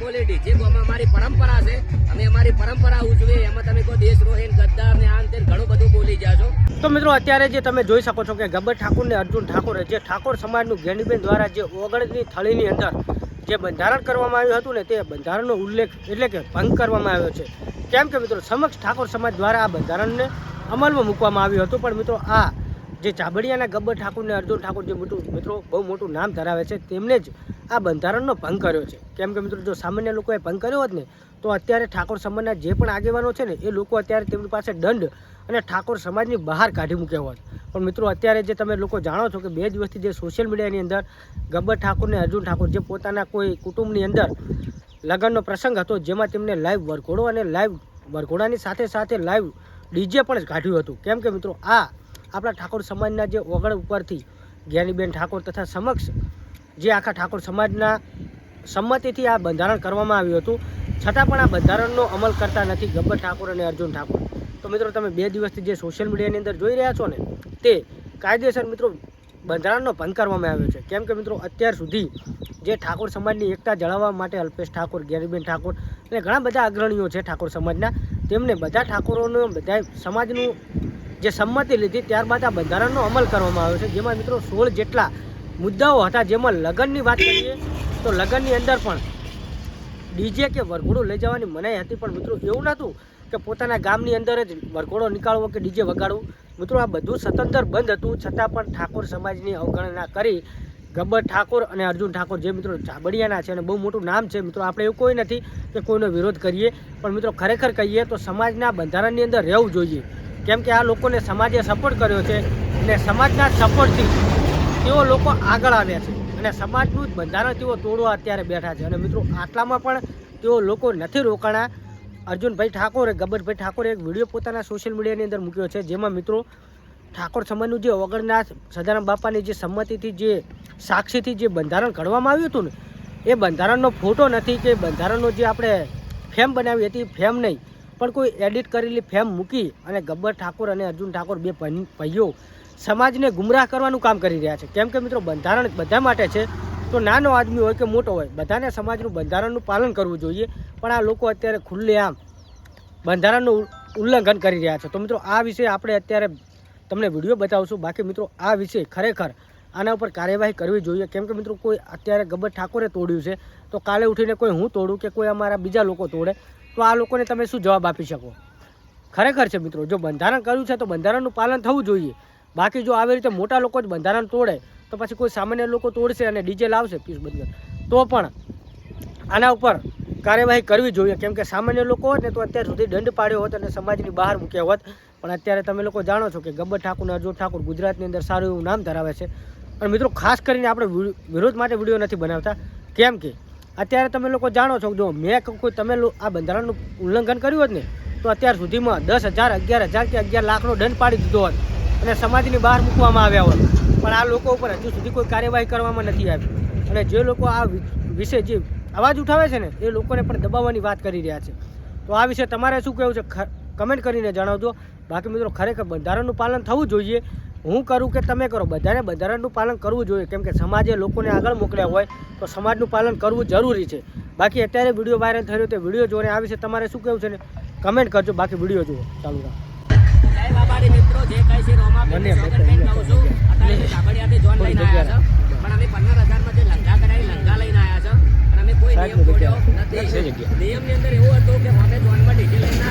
બોલે ડીજે અમારી પરંપરા છે, અમે અમારી પરંપરા ઉજવીએ, એમાં તમે કોઈ દેશદ્રોહી ગદ્દાર ને આન તે ઘણું બધું બોલી જાશો. તો મિત્રો અત્યારે જે તમે જોઈ શકો છો કે ગબ્બર ઠાકોર ને અર્જુન ઠાકોર જે ઠાકોર સમાજનું જ્ઞાનીબેન દ્વારા જે ઓગણની થળીની અંદર જે બંધારણ કરવામાં આવ્યું હતું ને તે બંધારણનો ઉલ્લેખ એટલે કે ભંગ કરવામાં આવ્યો છે. કેમ કે મિત્રો સમક્ષ ઠાકોર સમાજ દ્વારા આ બંધારણને અમલમાં મૂકવામાં આવ્યું હતું, પણ મિત્રો આ જે ચાબડિયાના ગબ્બર ઠાકોર ને અર્જુન ઠાકોર જે મિત્રો બહુ મોટું નામ ધરાવે છે તેમને જ આ બંધારણનો ભંગ કર્યો છે. કેમ કે મિત્રો જો સામાન્ય લોકોએ ભંગ કર્યો હોત ને તો અત્યારે ઠાકોર સમાજના જે પણ આગેવાનો છે ને એ લોકો અત્યારે તેમની પાસે દંડ અને ઠાકોર સમાજની બહાર કાઢી મૂક્યા હોત. પણ મિત્રો અત્યારે જે તમે લોકો જાણો છો કે 2 દિવસથી જે સોશિયલ મીડિયાની અંદર ગબ્બર ઠાકોર ને અર્જુન ઠાકોર જે પોતાના કોઈ કુટુંબની અંદર લગ્નનો પ્રસંગ હતો જેમાં તેમને લાઈવ વરઘોડો અને લાઈવ વરઘોડાની સાથે સાથે લાઈવ ડીજે પણ કાઢ્યું હતું. કેમ કે મિત્રો આ આપણા ઠાકોર સમાજના જે ઓગણ ઉપરથી જ્ઞાનીબેન ઠાકોર તથા સમક્ષ જે આખા ઠાકોર સમાજના સંમતિથી આ બંધારણ કરવામાં આવ્યું હતું, છતાં પણ આ બંધારણનો અમલ કરતા નથી ગબ્બર ઠાકોર અને અર્જુન ઠાકોર. તો મિત્રો તમે 2 દિવસથી જે સોશિયલ મીડિયાની અંદર જોઈ રહ્યા છો ને તે કાયદેસર મિત્રો બંધારણનો ભંગ કરવામાં આવ્યો છે. કેમ કે મિત્રો અત્યાર સુધી જે ઠાકોર સમાજની એકતા જાળવવા માટે અલ્પેશ ઠાકોર, જ્ઞાનીબેન ઠાકોર અને ઘણા બધા અગ્રણીઓ છે ઠાકોર સમાજના, તેમને બધા ઠાકોરોનો બધા સમાજનું જે સંમતિ લીધી ત્યારબાદ આ બંધારણનો અમલ કરવામાં આવ્યો છે, જેમાં મિત્રો 16 જેટલા મુદ્દાઓ હતા. જેમાં લગ્નની વાત કરીએ તો લગ્નની અંદર પણ ડીજે કે વરઘોડું લઈ જવાની મનાઈ હતી, પણ મિત્રો એવું નહોતું કે પોતાના ગામની અંદર જ વરઘોડો નીકાળવો કે ડીજે વગાડવું. મિત્રો આ બધું સતંતર બંધ હતું, છતાં પણ ઠાકોર સમાજની અવગણના કરી ગબ્બર ઠાકોર અને અર્જુન ઠાકોર જે મિત્રો ચાબડિયાના છે અને બહુ મોટું નામ છે. મિત્રો આપણે એવું કોઈ નથી કે કોઈનો વિરોધ કરીએ, પણ મિત્રો ખરેખર કહીએ તો સમાજના બંધારણની અંદર રહેવું જોઈએ. કેમ કે આ લોકોને સમાજે સપોર્ટ કર્યો છે અને સમાજના સપોર્ટથી તેઓ લોકો આગળ આવ્યા છે અને સમાજનું જ બંધારણ તેઓ તોડવા અત્યારે બેઠા છે. અને મિત્રો આટલામાં પણ તેઓ લોકો નથી રોકાણા. અર્જુનભાઈ ઠાકોરે, ગબ્બરભાઈ ઠાકોરે એક વિડીયો પોતાના સોશિયલ મીડિયાની અંદર મૂક્યો છે, જેમાં મિત્રો ઠાકોર સમાજનું જે ઓગણનાથ સદારામ બાપાની જે સંમતિથી જે સાક્ષીથી જે બંધારણ ઘડવામાં આવ્યું હતું ને એ બંધારણનો ફોટો નથી કે બંધારણનો જે આપણે ફેમ બનાવી હતી ફેમ નહીં, પણ કોઈ એડિટ કરેલી ફેમ મૂકી અને ગબ્બર ઠાકોર અને અર્જુન ઠાકોર 2 ભાઈઓ સમાજને ગુમરાહ કરવાનું કામ કરી રહ્યા છે. કેમ કે મિત્રો બંધારણ બધા માટે છે, તો નાનો આદમી હોય કે મોટો હોય બધાને સમાજનું બંધારણનું પાલન કરવું જોઈએ. પણ આ લોકો અત્યારે ખુલ્લેઆમ બંધારણનું ઉલ્લંઘન કરી રહ્યા છે. તો મિત્રો આ વિશે આપણે અત્યારે તમને વિડીયો બતાવશું. બાકી મિત્રો આ વિશે ખરેખર આના ઉપર કાર્યવાહી કરવી જોઈએ. કેમ કે મિત્રો કોઈ અત્યારે ગબ્બર ઠાકોરે તોડ્યું છે તો કાલે ઉઠીને કોઈ હું તોડું કે કોઈ અમારા બીજા લોકો તોડે તો આ લોકોને તમે શું જવાબ આપી શકો? ખરેખર છે મિત્રો જો બંધારણ કર્યું છે તો બંધારણનું પાલન થવું જોઈએ. બાકી જો આવી રીતે મોટા લોકો જ બંધારણ તોડે તો પછી કોઈ સામાન્ય લોકો તોડશે અને ડીજે લાવશે પીસ બદલે તો પણ આના ઉપર કાર્યવાહી કરવી જોઈએ. કેમ કે સામાન્ય લોકો હોત ને તો અત્યાર સુધી દંડ પાડ્યો હોત અને સમાજની બહાર મૂક્યા હોત. પણ અત્યારે તમે લોકો જાણો છો કે ગબ્બર ઠાકોર અને અર્જુન ઠાકોર ગુજરાતની અંદર સારું એવું નામ ધરાવે છે. અને મિત્રો ખાસ કરીને આપણે વિરોધ માટે વિડીયો નથી બનાવતા, કેમ કે અત્યારે તમે લોકો જાણો છો જો મેં કોઈ તમે આ બંધારણનું ઉલ્લંઘન કર્યું હોત ને તો અત્યાર સુધીમાં 10,000, 11,000 કે 11 લાખનો દંડ પાડી દીધો હોત અને સમાજની બહાર મૂકવામાં આવ્યા હોત. પણ આ લોકો ઉપર હજુ સુધી કોઈ કાર્યવાહી કરવામાં નથી આવી. અને જે લોકો આ વિશે જે અવાજ ઉઠાવે છે ને એ લોકોને પણ દબાવવાની વાત કરી રહ્યા છે. તો આ વિશે તમારે શું કહેવું છે કમેન્ટ કરીને જણાવજો. બાકી મિત્રો ખરેખર બંધારણનું પાલન થવું જોઈએ. હું કરું કે તમે કરો, બધાને બંધારણનું પાલન કરવું જોઈએ. કેમ કે સમાજે લોકોને આગળ મોકલ્યા હોય તો સમાજનું પાલન કરવું જરૂરી છે. બાકી અત્યારે વિડીયો વાયરલ થઈ રહ્યો તે વિડીયો જોઈને આ વિશે તમારે શું કહેવું છે ને કમેન્ટ કરજો. બાકી વિડીયો જુઓ ચાલુ રાખો. જય બાબાડી મિત્રો, જે કઈ છે રોમાબેન સ્વાગત કરીને કહું છું. અત્યારે ચાબડિયાથી જોન લઈને આવ્યા છે, પણ અમે 15,000માં જે લંગા કરાવી લંગા લઈને આવ્યા છે અને અમે કોઈ નિયમ તોડ્યો નથી. નિયમની અંદર એવું હતું કે અમે જોનમાં ડીજે લઈને